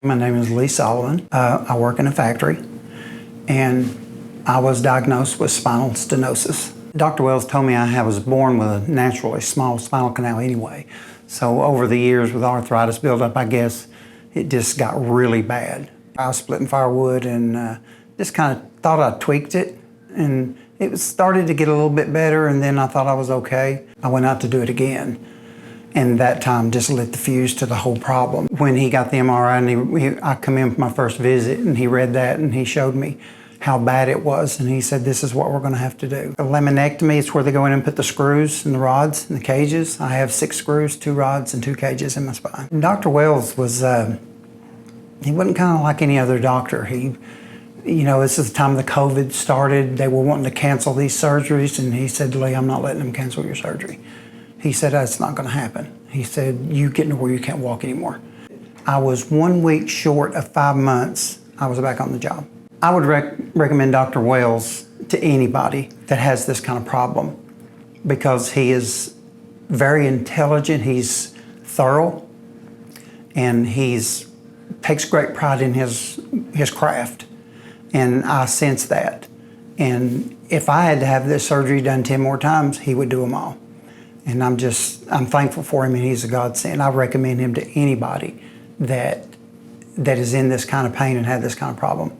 My name is Lee Solomon. I work in a factory, and I was diagnosed with spinal stenosis. Dr. Wells told me I was born with a naturally small spinal canal anyway. So over the years with arthritis buildup, I guess, it just got really bad. I was splitting firewood and just kind of thought I tweaked it, and it started to get a little bit better, and then I thought I was okay. I went out to do it again. And that time just lit the fuse to the whole problem. When he got the MRI, and I come in for my first visit, and he read that, and he showed me how bad it was, and he said, this is what we're gonna have to do. A laminectomy is where they go in and put the screws and the rods and the cages. I have 6 screws, 2 rods, and 2 cages in my spine. Dr. Wells was, he wasn't kind of like any other doctor. This is the time the COVID started. They were wanting to cancel these surgeries, and he said, Lee, I'm not letting them cancel your surgery. He said, that's not gonna happen. He said, you getting to where you can't walk anymore. I was 1 week short of 5 months, I was back on the job. I would recommend Dr. Wells to anybody that has this kind of problem, because he is very intelligent, he's thorough, and takes great pride in his craft. And I sense that. And if I had to have this surgery done 10 more times, he would do them all. And I'm thankful for him, and he's a godsend. I recommend him to anybody that is in this kind of pain and had this kind of problem.